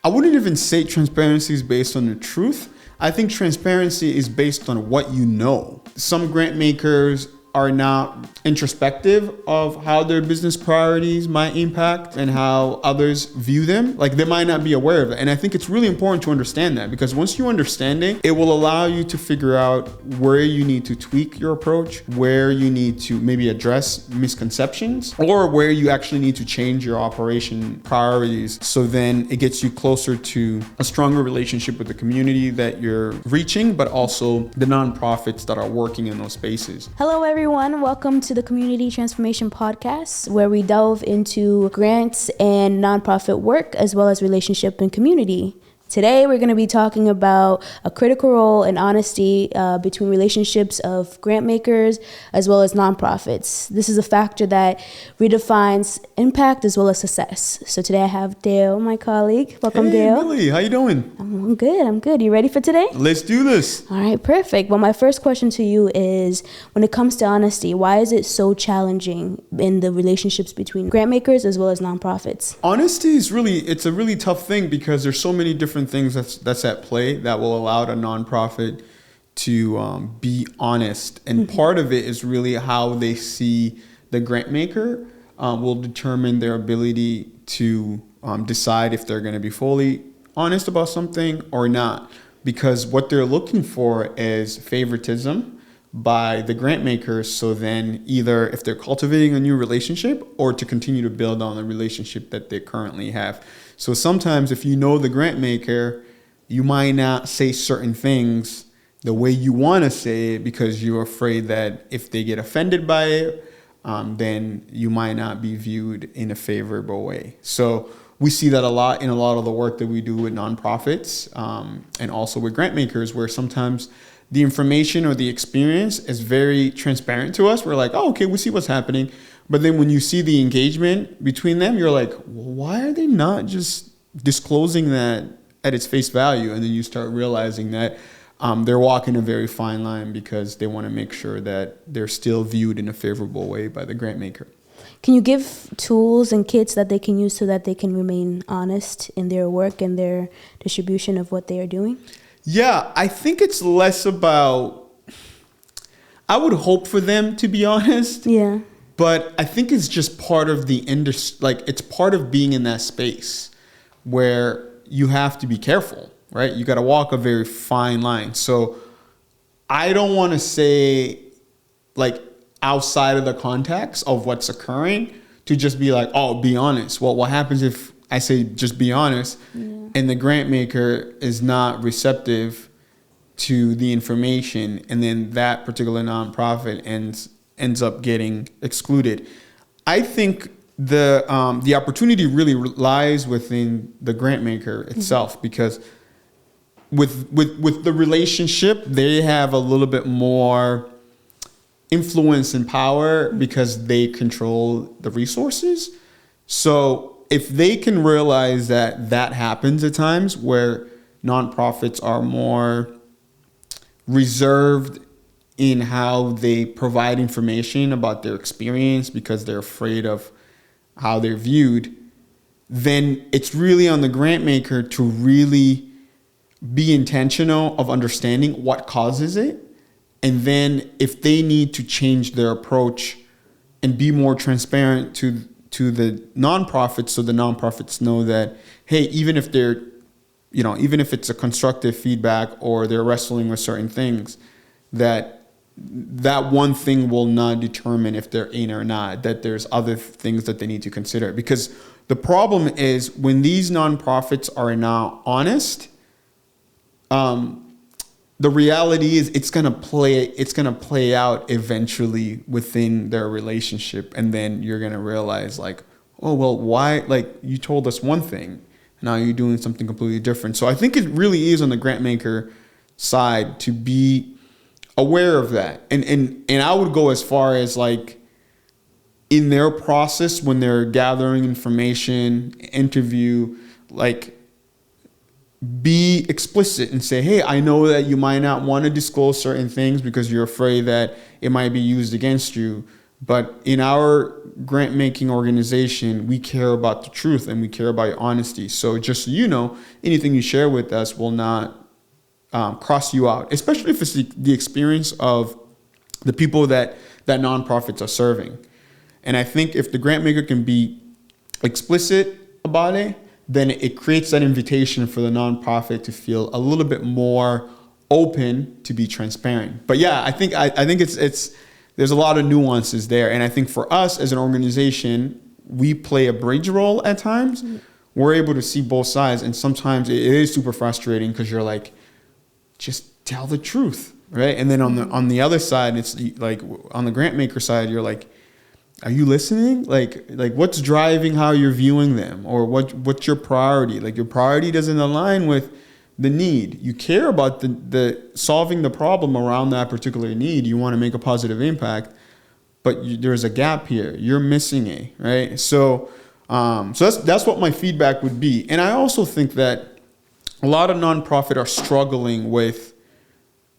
I wouldn't even say transparency is based on the truth. I think transparency is based on what you know. Some grant makers are not introspective of how their business priorities might impact and how others view them. Like, they might not be aware of it. And I think it's really important to understand that, because once you understand it, it will allow you to figure out where you need to tweak your approach, where you need to maybe address misconceptions, or where you actually need to change your operation priorities. So then it gets you closer to a stronger relationship with the community that you're reaching, but also the nonprofits that are working in those spaces. Hello, everyone. Welcome to the Community Transformation Podcast, where we delve into grants and nonprofit work, as well as relationship and community. Today, we're going to be talking about a critical role in honesty between relationships of grant makers as well as nonprofits. This is a factor that redefines impact as well as success. So today I have Dale, my colleague. Welcome, Hey, Dale. Millie, how you doing? I'm good. You ready for today? Let's do this. All right, perfect. Well, my first question to you is, when it comes to honesty, why is it so challenging in the relationships between grant makers as well as nonprofits? Honesty is it's a really tough thing, because there's so many different things that's at play that will allow a nonprofit to be honest. And part of it is really how they see the grant maker will determine their ability to decide if they're going to be fully honest about something or not. Because what they're looking for is favoritism by the grant makers. So then either if they're cultivating a new relationship or to continue to build on the relationship that they currently have. So sometimes if you know the grant maker, you might not say certain things the way you want to say it, because you're afraid that if they get offended by it, then you might not be viewed in a favorable way. So we see that a lot in a lot of the work that we do with nonprofits and also with grant makers, where sometimes the information or the experience is very transparent to us. We're like, oh, okay, we see what's happening. But then when you see the engagement between them, you're like, well, why are they not just disclosing that at its face value? And then you start realizing that they're walking a very fine line, because they want to make sure that they're still viewed in a favorable way by the grant maker. Can you give tools and kits that they can use so that they can remain honest in their work and their distribution of what they are doing? Yeah, I think it's less about, I would hope for them to be honest. Yeah. But I think it's just part of the industry, like it's part of being in that space where you have to be careful, right? You got to walk a very fine line. So I don't want to say, like, outside of the context of what's occurring, to just be like, oh, be honest. Well, what happens if I say just be honest, and the grant maker is not receptive to the information, and then that particular nonprofit ends up getting excluded? I think the opportunity really lies within the grant maker itself, because with the relationship, they have a little bit more influence and power because they control the resources. So if they can realize that happens at times where nonprofits are more reserved in how they provide information about their experience because they're afraid of how they're viewed, then it's really on the grant maker to really be intentional of understanding what causes it. And then if they need to change their approach and be more transparent to the nonprofits, so the nonprofits know that, hey, even if it's a constructive feedback or they're wrestling with certain things, that one thing will not determine if they're in or not, that there's other things that they need to consider. Because the problem is when these nonprofits are not honest, the reality is it's gonna play out eventually within their relationship, and then you're gonna realize, like, oh well, why? Like, you told us one thing, now you're doing something completely different. So I think it really is on the grant maker side to be aware of that, and I would go as far as, like, in their process when they're gathering information, interview, like, be explicit and say, hey, I know that you might not want to disclose certain things because you're afraid that it might be used against you. But in our grant making organization, we care about the truth and we care about your honesty. So just so you know, anything you share with us will not cross you out, especially if it's the experience of the people that nonprofits are serving. And I think if the grant maker can be explicit about it, then it creates that invitation for the nonprofit to feel a little bit more open to be transparent. But yeah, I think it's there's a lot of nuances there. And I think for us as an organization, we play a bridge role at times. Mm-hmm. We're able to see both sides. And sometimes it is super frustrating because you're like, just tell the truth, right? And then on the other side, it's like on the grant maker side, you're like, are you listening? Like what's driving how you're viewing them, or what's your priority? Like your priority doesn't align with the need. You care about the solving the problem around that particular need. You want to make a positive impact, but there's a gap here. You're missing it, right? So that's what my feedback would be. And I also think that a lot of nonprofit are struggling with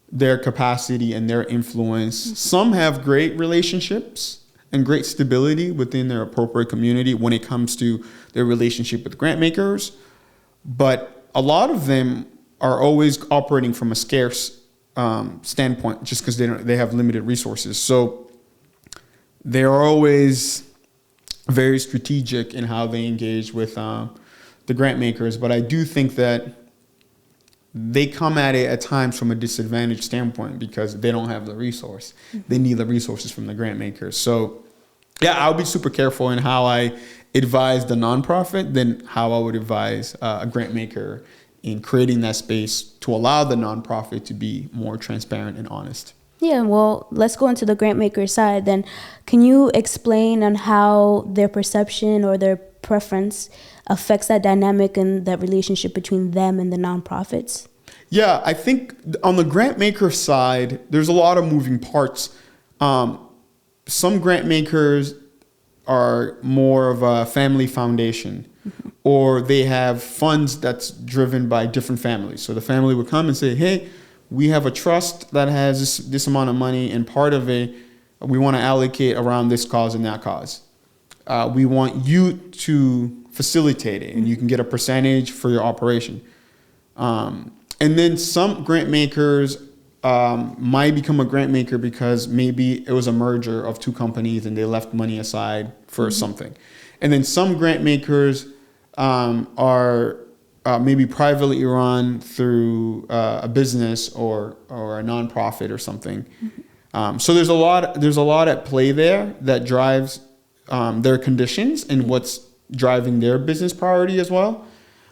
their capacity and their influence. Some have great relationships and great stability within their appropriate community when it comes to their relationship with grant makers. But a lot of them are always operating from a scarce standpoint just because they have limited resources. So they're always very strategic in how they engage with the grant makers. But I do think that they come at it at times from a disadvantaged standpoint because they don't have the resource. Mm-hmm. They need the resources from the grant makers. So yeah, I'll be super careful in how I advise the nonprofit than how I would advise a grant maker in creating that space to allow the nonprofit to be more transparent and honest. Yeah, well, let's go into the grant maker side then. Can you explain on how their perception or their preference affects that dynamic and that relationship between them and the nonprofits? Yeah, I think on the grant maker side, there's a lot of moving parts. Some grant makers are more of a family foundation, mm-hmm. or they have funds that's driven by different families. So the family would come and say, hey, we have a trust that has this amount of money, and part of it we want to allocate around this cause and that cause. We want you to facilitate it, and you can get a percentage for your operation. And then some grant makers might become a grant maker because maybe it was a merger of two companies and they left money aside for mm-hmm. something. And then some grant makers are maybe privately run through a business or a nonprofit or something. Mm-hmm. So there's a lot at play there that drives their conditions and what's driving their business priority as well.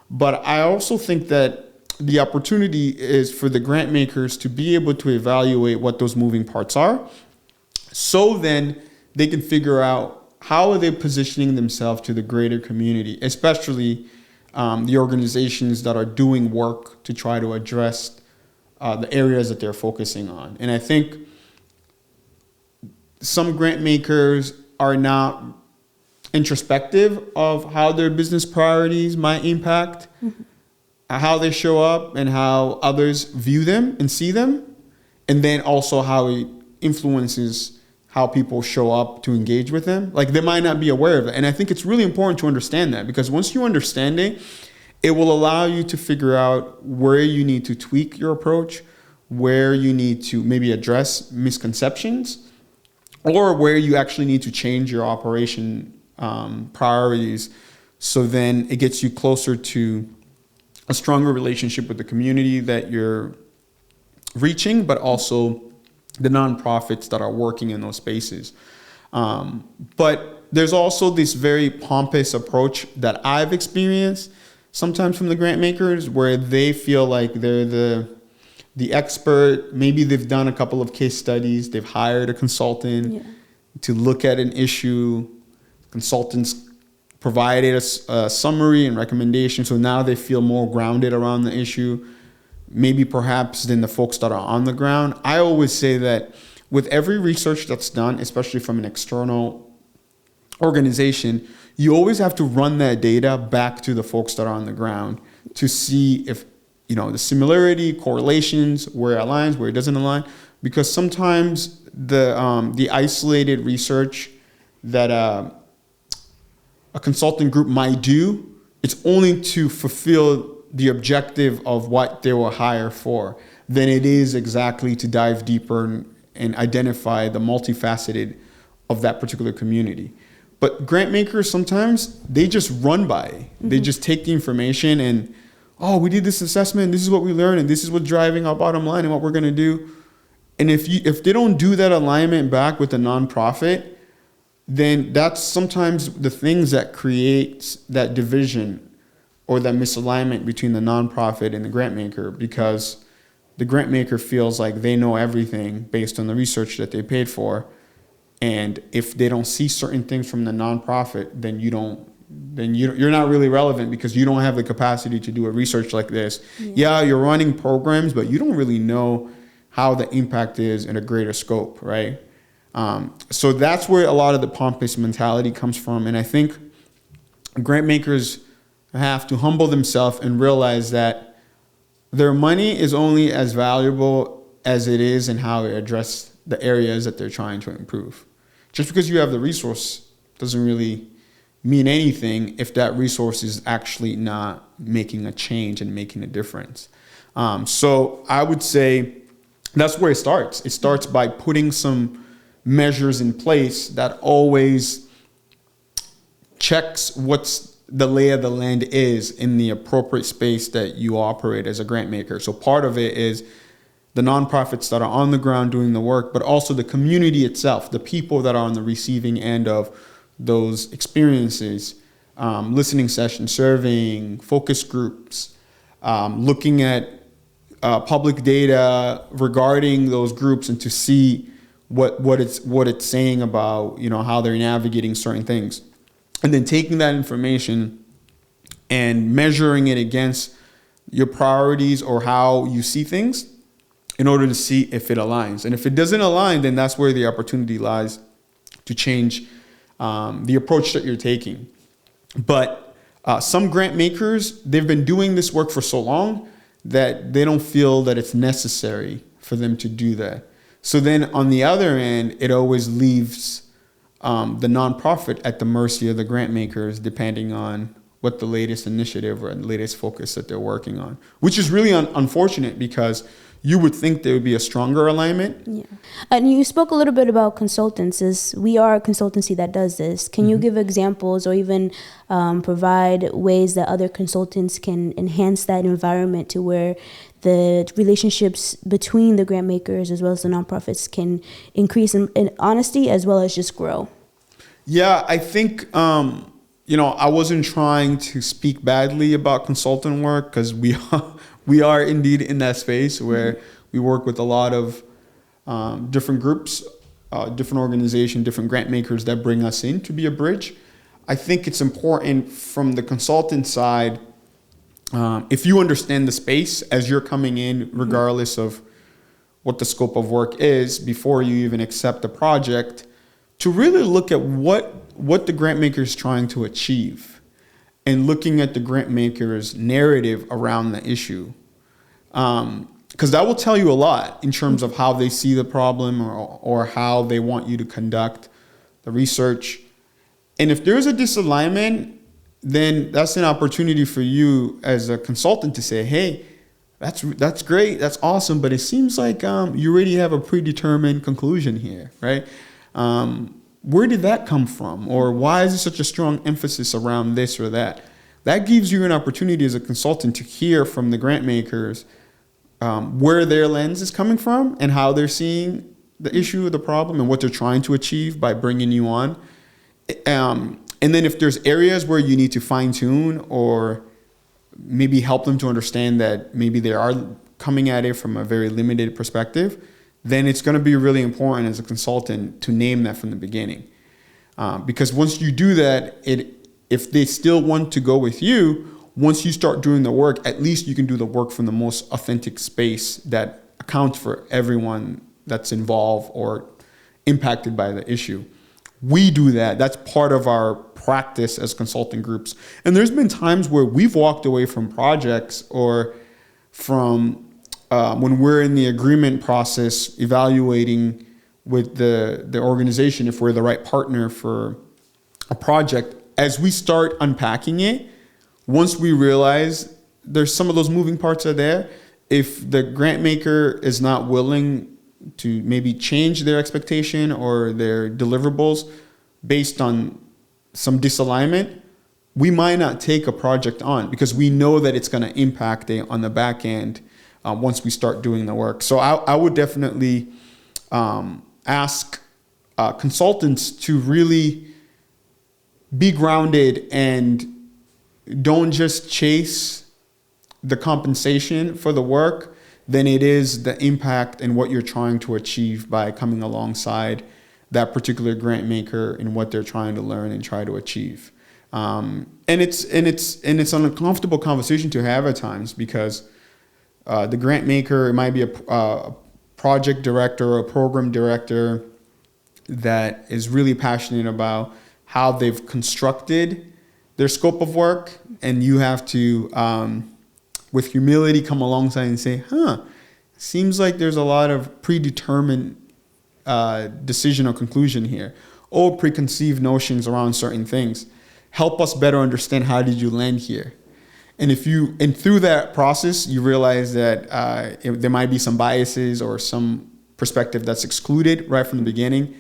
But I also think that the opportunity is for the grant makers to be able to evaluate what those moving parts are. So then they can figure out how are they positioning themselves to the greater community, especially the organizations that are doing work to try to address the areas that they're focusing on. And I think some grant makers are not introspective of how their business priorities might impact mm-hmm. how they show up and how others view them and see them, and then also how it influences how people show up to engage with them. Like they might not be aware of it. And I think it's really important to understand that, because once you understand it, it will allow you to figure out where you need to tweak your approach, where you need to maybe address misconceptions, or where you actually need to change your operation priorities. So then it gets you closer to a stronger relationship with the community that you're reaching, but also the nonprofits that are working in those spaces. But there's also this very pompous approach that I've experienced sometimes from the grant makers, where they feel like they're the expert. Maybe they've done a couple of case studies. They've hired a consultant to look at an issue. Consultants provided a summary and recommendation, so now they feel more grounded around the issue, maybe perhaps than the folks that are on the ground. I always say that with every research that's done, especially from an external organization, you always have to run that data back to the folks that are on the ground to see if, the similarity, correlations, where it aligns, where it doesn't align. because sometimes the isolated research that a consulting group might do, it's only to fulfill the objective of what they were hired for than it is exactly to dive deeper and identify the multifaceted of that particular community. But grant makers, sometimes they just run by. Mm-hmm. They just take the information and, oh, we did this assessment, this is what we learned, and this is what's driving our bottom line and what we're going to do. And if they don't do that alignment back with the nonprofit, then that's sometimes the things that creates that division or that misalignment between the nonprofit and the grant maker, because the grant maker feels like they know everything based on the research that they paid for. And if they don't see certain things from the nonprofit, then you're not really relevant, because you don't have the capacity to do a research like this. Yeah, you're running programs, but you don't really know how the impact is in a greater scope, right? So that's where a lot of the pompous mentality comes from. And I think grant makers have to humble themselves and realize that their money is only as valuable as it is in how it addresses the areas that they're trying to improve. Just because you have the resource doesn't really mean anything if that resource is actually not making a change and making a difference. So I would say that's where it starts. It starts by putting some measures in place that always checks what's the lay of the land is in the appropriate space that you operate as a grant maker. So part of it is the nonprofits that are on the ground doing the work, but also the community itself, the people that are on the receiving end of those experiences, listening sessions, surveying, focus groups, looking at public data regarding those groups, and to see what it's saying about, how they're navigating certain things. And then taking that information and measuring it against your priorities or how you see things in order to see if it aligns. And if it doesn't align, then that's where the opportunity lies to change the approach that you're taking. But some grant makers, they've been doing this work for so long that they don't feel that it's necessary for them to do that. So then on the other end, it always leaves the nonprofit at the mercy of the grant makers, depending on what the latest initiative or the latest focus that they're working on, which is really unfortunate, because you would think there would be a stronger alignment. Yeah. And you spoke a little bit about consultants. We are a consultancy that does this. Can you give examples or even provide ways that other consultants can enhance that environment to where the relationships between the grant makers as well as the nonprofits can increase in honesty as well as just grow? Yeah, I think, I wasn't trying to speak badly about consultant work, because we are indeed in that space where we work with a lot of different groups, different organizations, different grant makers that bring us in to be a bridge. I think it's important from the consultant side, if you understand the space as you're coming in, regardless of what the scope of work is, before you even accept the project, to really look at what the grant maker is trying to achieve, and looking at the grant maker's narrative around the issue. Because that will tell you a lot in terms of how they see the problem or how they want you to conduct the research. And if there's a disalignment, then that's an opportunity for you as a consultant to say, hey, that's great, that's awesome, but it seems like you already have a predetermined conclusion here, right? Where did that come from? Or why is there such a strong emphasis around this or that? That gives you an opportunity as a consultant to hear from the grant makers where their lens is coming from and how they're seeing the issue, the problem, and what they're trying to achieve by bringing you on. And then if there's areas where you need to fine tune or maybe help them to understand that maybe they are coming at it from a very limited perspective, then it's going to be really important as a consultant to name that from the beginning. Because once you do that, if they still want to go with you, once you start doing the work, at least you can do the work from the most authentic space that accounts for everyone that's involved or impacted by the issue. We do that. That's part of our practice as consulting groups. And there's been times where we've walked away from projects or from when we're in the agreement process, evaluating with the organization if we're the right partner for a project, as we start unpacking it, once we realize there's some of those moving parts are there, if the grant maker is not willing to maybe change their expectation or their deliverables based on some disalignment, we might not take a project on because we know that it's going to impact it on the back end once we start doing the work. So I would definitely ask consultants to really be grounded and don't just chase the compensation for the work than it is the impact and what you're trying to achieve by coming alongside that particular grant maker and what they're trying to learn and try to achieve. And it's an uncomfortable conversation to have at times because the grant maker, it might be a project director or a program director that is really passionate about how they've constructed their scope of work, and you have to, with humility, come alongside and say, seems like there's a lot of predetermined decision or conclusion here, or preconceived notions around certain things. Help us better understand how did you land here. And through that process, you realize that there might be some biases or some perspective that's excluded right from the beginning,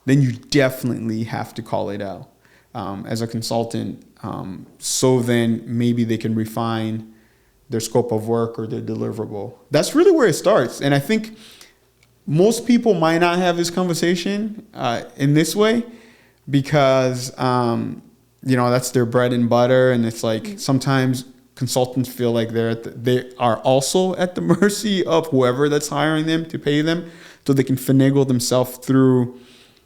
then you definitely have to call it out as a consultant. So then maybe they can refine their scope of work or their deliverable. That's really where it starts. And I think most people might not have this conversation in this way because, that's their bread and butter. And it's like sometimes consultants feel like they are also at the mercy of whoever that's hiring them to pay them, so they can finagle themselves through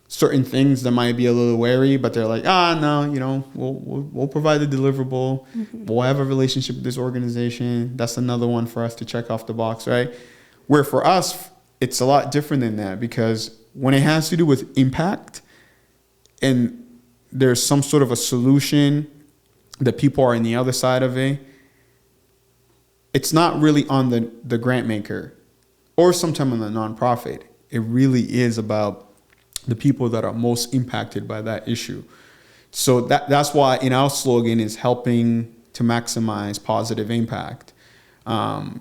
certain things that might be a little wary, but they're like, no, we'll provide the deliverable. Mm-hmm. We'll have a relationship with this organization. That's another one for us to check off the box, right? Where for us, it's a lot different than that, because when it has to do with impact and there's some sort of a solution that people are on the other side of it, it's not really on the grant maker or sometime on the nonprofit. It really is about the people that are most impacted by that issue. So that's why in our slogan is helping to maximize positive impact. But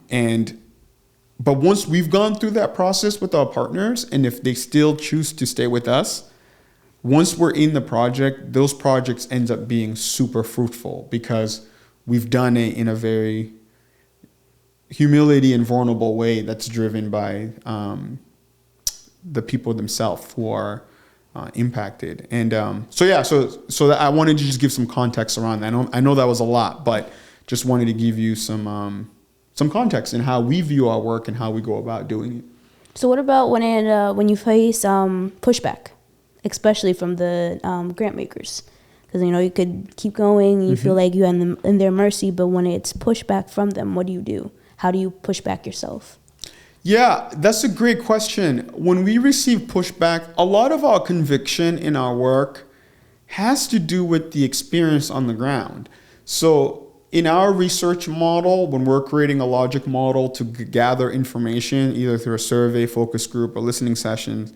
once we've gone through that process with our partners, and if they still choose to stay with us, once we're in the project, those projects end up being super fruitful because we've done it in a very humility and vulnerable way that's driven by the people themselves who are impacted. And so that I wanted to just give some context around that. I know that was a lot, but just wanted to give you some context in how we view our work and how we go about doing it. So what about when you face pushback, especially from the grant makers? Because you could keep going, you feel like you're in their mercy, but when it's pushback from them, what do you do? How do you push back yourself? Yeah, that's a great question. When we receive pushback, a lot of our conviction in our work has to do with the experience on the ground. So in our research model, when we're creating a logic model to gather information, either through a survey, focus group, or listening sessions,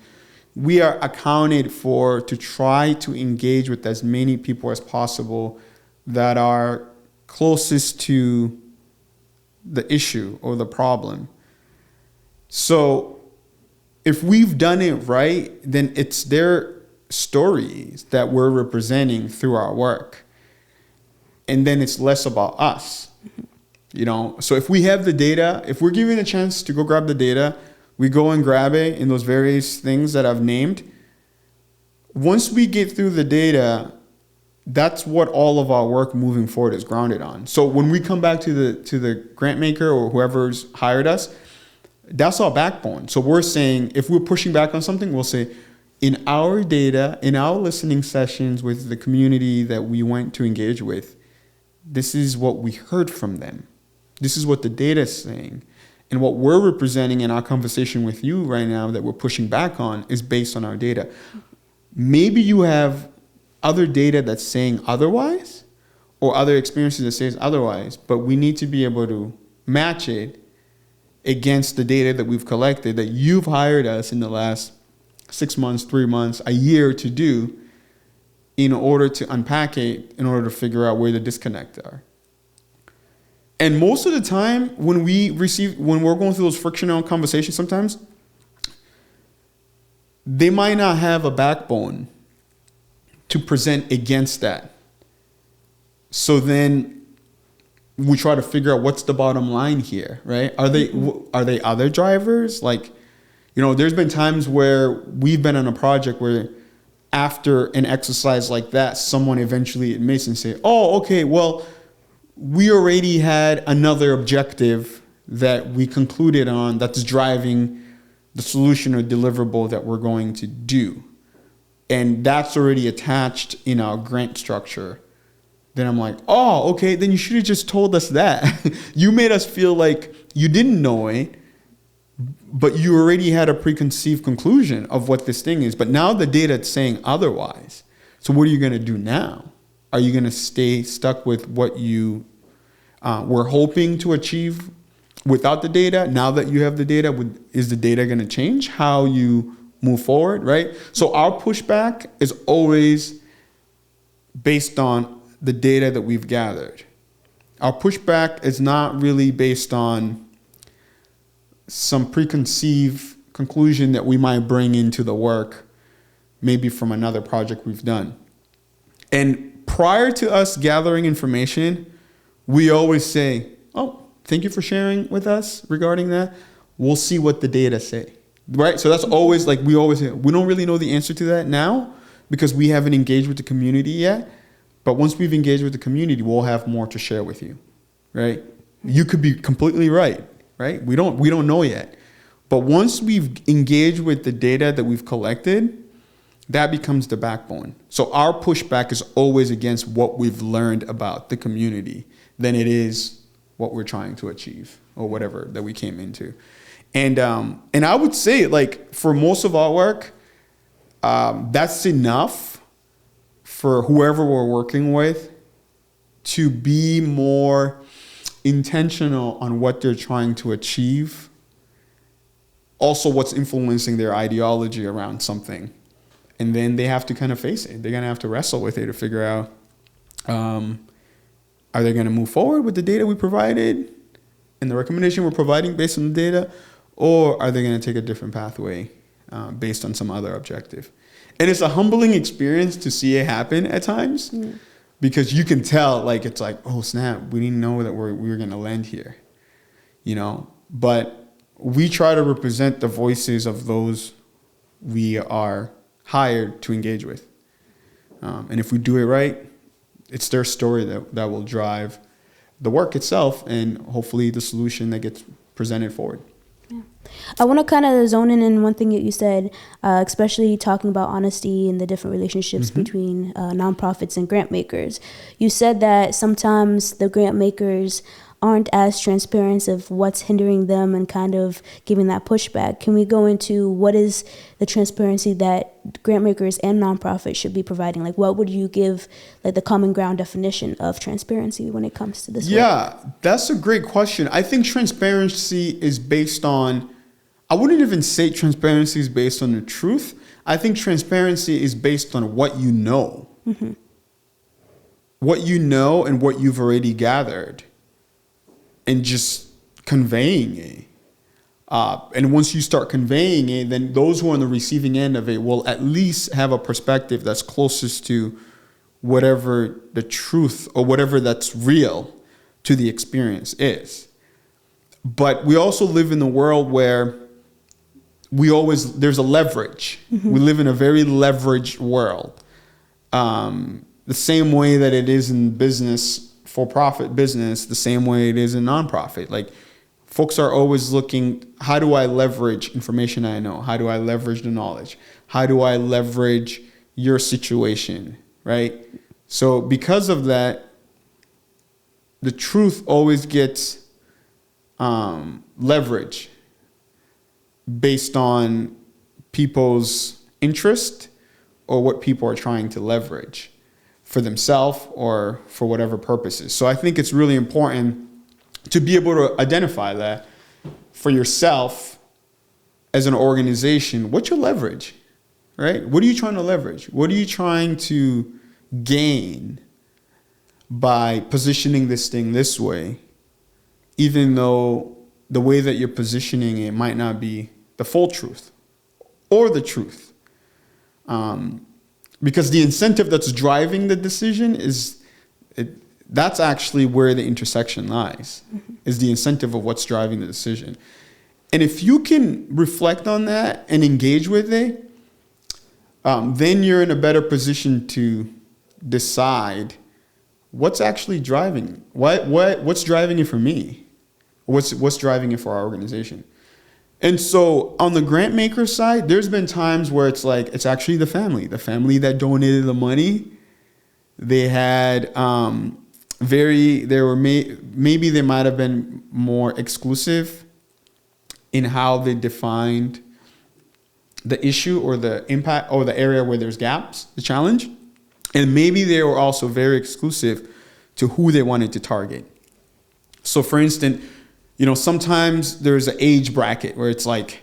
we are accounted for to try to engage with as many people as possible that are closest to the issue or the problem. So if we've done it right, then it's their stories that we're representing through our work. And then it's less about us. So if we have the data, if we're given a chance to go grab the data, we go and grab it in those various things that I've named. Once we get through the data, that's what all of our work moving forward is grounded on. So when we come back to the grant maker or whoever's hired us, that's our backbone. So we're saying, if we're pushing back on something, we'll say, in our data, in our listening sessions with the community that we went to engage with, this is what we heard from them. This is what the data is saying. And what we're representing in our conversation with you right now that we're pushing back on is based on our data. Maybe you have other data that's saying otherwise, or other experiences that says otherwise, but we need to be able to match it against the data that we've collected that you've hired us in the last 6 months, 3 months, a year to do in order to unpack it, in order to figure out where the disconnects are. And most of the time when we're going through those frictional conversations sometimes, they might not have a backbone to present against that. So then we try to figure out what's the bottom line here, right? Are they other drivers? Like, there's been times where we've been on a project where after an exercise like that, someone eventually admits and say, oh, okay, well, we already had another objective that we concluded on that's driving the solution or deliverable that we're going to do. And that's already attached in our grant structure. Then I'm like, oh, okay, then you should have just told us that. You made us feel like you didn't know it, but you already had a preconceived conclusion of what this thing is. But now the data is saying otherwise. So what are you going to do now? Are you going to stay stuck with what you were hoping to achieve without the data? Now that you have the data, is the data going to change how you move forward, right? So our pushback is always based on the data that we've gathered. Our pushback is not really based on some preconceived conclusion that we might bring into the work, maybe from another project we've done. And prior to us gathering information, we always say, oh, thank you for sharing with us regarding that. We'll see what the data say, right? So that's always like, we always say, we don't really know the answer to that now because we haven't engaged with the community yet. But once we've engaged with the community, we'll have more to share with you, right? You could be completely right? We don't know yet. But once we've engaged with the data that we've collected, that becomes the backbone. So our pushback is always against what we've learned about the community than it is what we're trying to achieve or whatever that we came into. And I would say, like, for most of our work, that's enough for whoever we're working with to be more intentional on what they're trying to achieve. Also, what's influencing their ideology around something. And then they have to kind of face it. They're going to have to wrestle with it to figure out, are they going to move forward with the data we provided and the recommendation we're providing based on the data? Or are they going to take a different pathway based on some other objective? And it's a humbling experience to see it happen at times because you can tell, like, it's like, oh, snap, we didn't know that we were going to land here, But we try to represent the voices of those we are hired to engage with. And if we do it right, it's their story that will drive the work itself and hopefully the solution that gets presented forward. I want to kind of zone in one thing that you said, especially talking about honesty and the different relationships between nonprofits and grant makers. You said that sometimes the grant makers aren't as transparent of what's hindering them and kind of giving that pushback. Can we go into what is the transparency that grant makers and nonprofits should be providing? Like, what would you give, like, the common ground definition of transparency when it comes to this work? Yeah, that's a great question. I think transparency is based on, I wouldn't even say transparency is based on the truth. I think transparency is based on what you know. What you know and what you've already gathered. And just conveying it. And once you start conveying it, then those who are on the receiving end of it will at least have a perspective that's closest to whatever the truth or whatever that's real to the experience is. But we also live in a world where there's a leverage. We live in a very leveraged world. The same way that it is in business, for-profit business, the same way it is in nonprofit. Like, folks are always looking, how do I leverage information I know? How do I leverage the knowledge? How do I leverage your situation, right? So because of that, the truth always gets leverage based on people's interest or what people are trying to leverage for themselves or for whatever purposes. So I think it's really important to be able to identify that for yourself as an organization, what's your leverage, right? What are you trying to leverage? What are you trying to gain by positioning this thing this way, even though the way that you're positioning it might not be the full truth or the truth? Because the incentive that's driving the decision that's actually where the intersection lies, is the incentive of what's driving the decision. And if you can reflect on that and engage with it, then you're in a better position to decide what's actually driving, what's driving it for me, what's driving it for our organization. And so on the Grantmaker side, there's been times where it's like, it's actually the family that donated the money. They had maybe they might have been more exclusive in how they defined the issue or the impact or the area where there's gaps, the challenge. And maybe they were also very exclusive to who they wanted to target. So for instance, sometimes there's an age bracket where it's like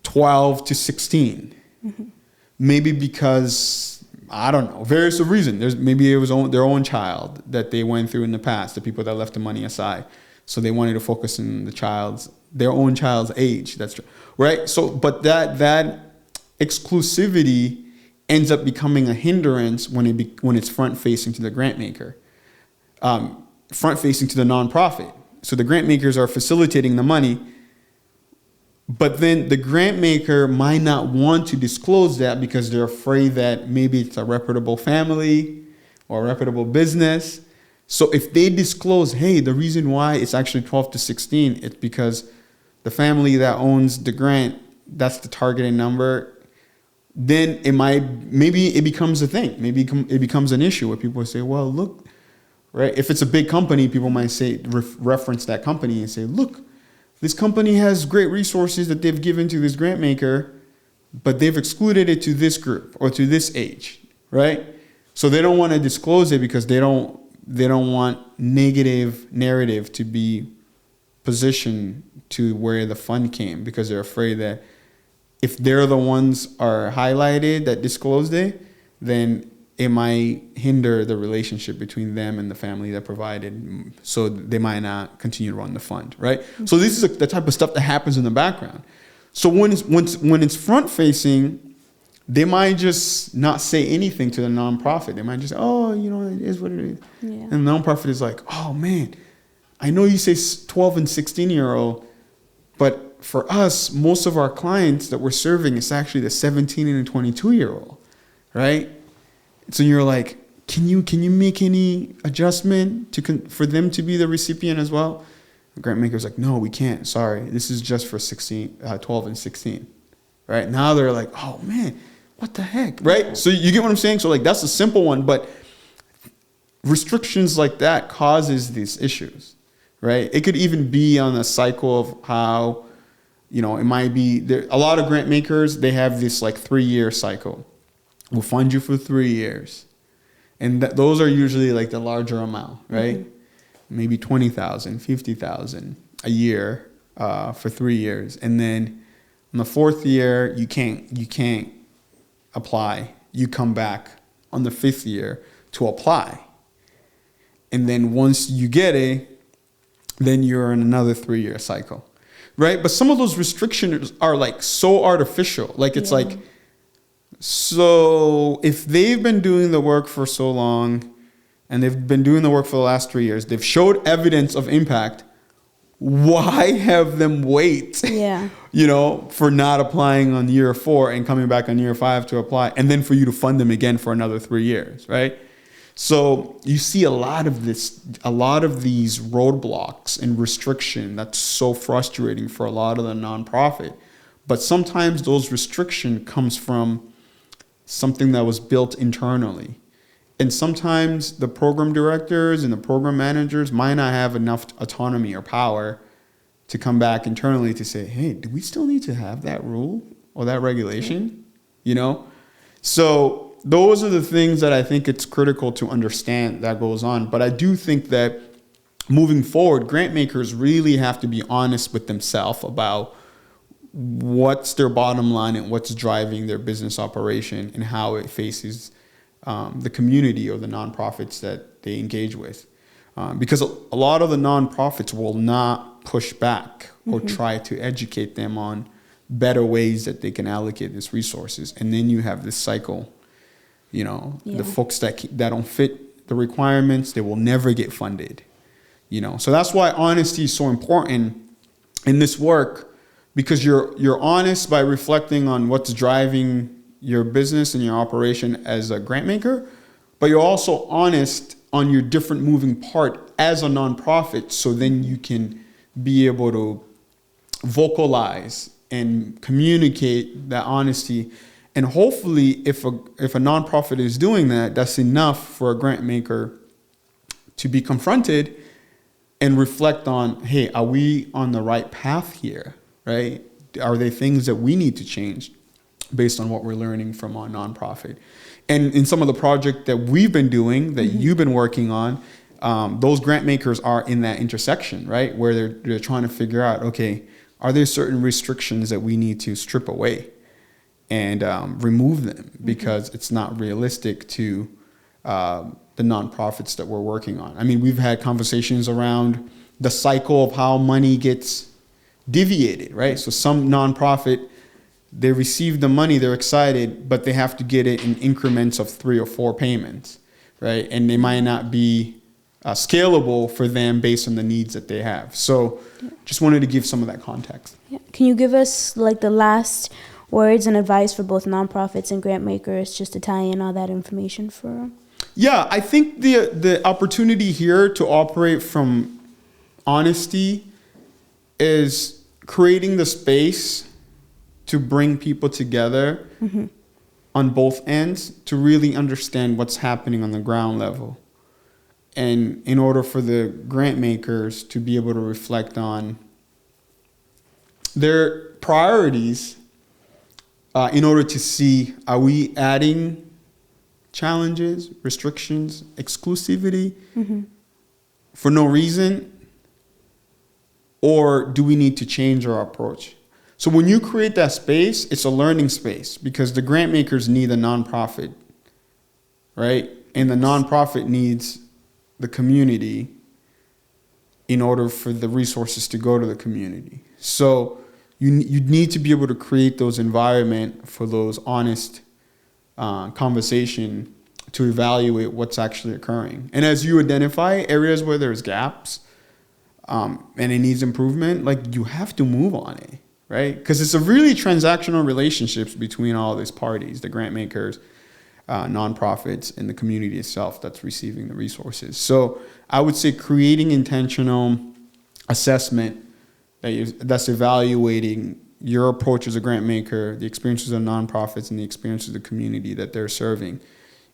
12 to 16. Maybe because, I don't know, various reasons. Maybe it was their own child that they went through in the past, the people that left the money aside. So they wanted to focus on their own child's age. That's true, right? So, but that exclusivity ends up becoming a hindrance when it's front facing to the grant maker, front facing to the nonprofit. So the grant makers are facilitating the money, but then the grant maker might not want to disclose that because they're afraid that maybe it's a reputable family or a reputable business. So if they disclose, hey, the reason why it's actually 12 to 16, it's because the family that owns the grant, that's the targeted number, then maybe it becomes a thing. Maybe it becomes an issue where people say, well, look, right? If it's a big company, people might say, reference that company and say, look, this company has great resources that they've given to this grant maker, but they've excluded it to this group or to this age, right? So they don't want to disclose it because they don't want negative narrative to be positioned to where the fund came, because they're afraid that if they're the ones are highlighted that disclosed it, then it might hinder the relationship between them and the family that provided, so they might not continue to run the fund, right? Mm-hmm. So this is the type of stuff that happens in the background. So when it's front facing, they might just not say anything to the nonprofit. They might just, it is what it is. Yeah. And the nonprofit is like, oh man, I know you say 12 and 16-year-old, but for us, most of our clients that we're serving is actually the 17 and the 22-year-old, right? So you're like, can you make any adjustment for them to be the recipient as well? The grant maker's like, no, we can't. Sorry, this is just for 12 and 16, right? Now they're like, oh man, what the heck, right? So you get what I'm saying? So like that's a simple one, but restrictions like that causes these issues, right? It could even be on a cycle of how, it might be there. A lot of grant makers, they have this like 3-year cycle. We'll fund you for 3 years. And those are usually like the larger amount, right? Mm-hmm. Maybe 20,000, 50,000 a year for 3 years. And then on the 4th year, you can't apply. You come back on the 5th year to apply. And then once you get it, then you're in another 3-year cycle, right? But some of those restrictions are like so artificial. Like it's like, so if they've been doing the work for so long and they've been doing the work for the last 3 years, they've showed evidence of impact, why have them wait, for not applying on year 4 and coming back on year 5 to apply, and then for you to fund them again for another 3 years, right? So you see a lot of these roadblocks and restriction that's so frustrating for a lot of the nonprofit. But sometimes those restriction comes from something that was built internally. And sometimes the program directors and the program managers might not have enough autonomy or power to come back internally to say, hey, do we still need to have that rule or that regulation? So those are the things that I think it's critical to understand that goes on. But I do think that moving forward, grant makers really have to be honest with themselves about what's their bottom line and what's driving their business operation and how it faces the community or the nonprofits that they engage with. Because a lot of the nonprofits will not push back or try to educate them on better ways that they can allocate these resources. And then you have this cycle, the folks that don't fit the requirements, they will never get funded. So that's why honesty is so important in this work, because you're honest by reflecting on what's driving your business and your operation as a grant maker, but you're also honest on your different moving part as a nonprofit. So then you can be able to vocalize and communicate that honesty. And hopefully if a nonprofit is doing that, that's enough for a grant maker to be confronted and reflect on, hey, are we on the right path here, right? Are there things that we need to change based on what we're learning from our nonprofit? And in some of the projects that we've been doing, that you've been working on, those grant makers are in that intersection, right? Where they're trying to figure out, okay, are there certain restrictions that we need to strip away and remove them because it's not realistic to the nonprofits that we're working on. I mean, we've had conversations around the cycle of how money gets deviated, right? So some nonprofit, they receive the money, they're excited, but they have to get it in increments of 3 or 4 payments, right? And they might not be scalable for them based on the needs that they have. So just wanted to give some of that context. Yeah. Can you give us like the last words and advice for both nonprofits and grant makers, just to tie in all that information for them? Yeah, I think the opportunity here to operate from honesty is creating the space to bring people together on both ends to really understand what's happening on the ground level. And in order for the grant makers to be able to reflect on their priorities in order to see, are we adding challenges, restrictions, exclusivity for no reason? Or do we need to change our approach? So when you create that space, it's a learning space because the grant makers need a nonprofit, right? And the nonprofit needs the community in order for the resources to go to the community. So you need to be able to create those environment for those honest conversation to evaluate what's actually occurring. And as you identify areas where there's gaps and it needs improvement, like you have to move on it, right? Because it's a really transactional relationships between all these parties, the grant makers, nonprofits, and the community itself that's receiving the resources. So I would say creating intentional assessment that's evaluating your approach as a grant maker, the experiences of nonprofits, and the experiences of the community that they're serving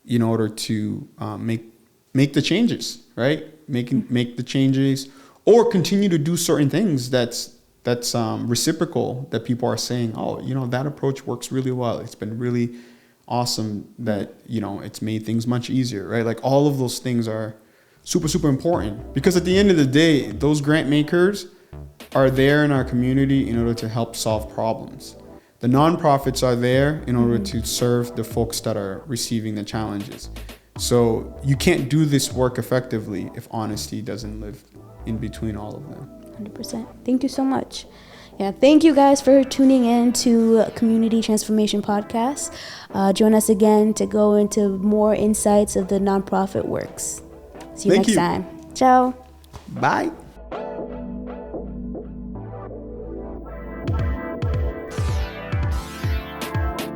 in order to make the changes, right? Make the changes or continue to do certain things that's reciprocal, that people are saying, oh, that approach works really well. It's been really awesome that, it's made things much easier, right? Like all of those things are super, super important because at the end of the day, those grant makers are there in our community in order to help solve problems. The nonprofits are there in order to serve the folks that are receiving the challenges. So you can't do this work effectively if honesty doesn't live in between all of them. 100%. Thank you so much. Yeah, thank you guys for tuning in to Community Transformation Podcast. Join us again to go into more insights of the nonprofit works. See you next time. Ciao. Bye.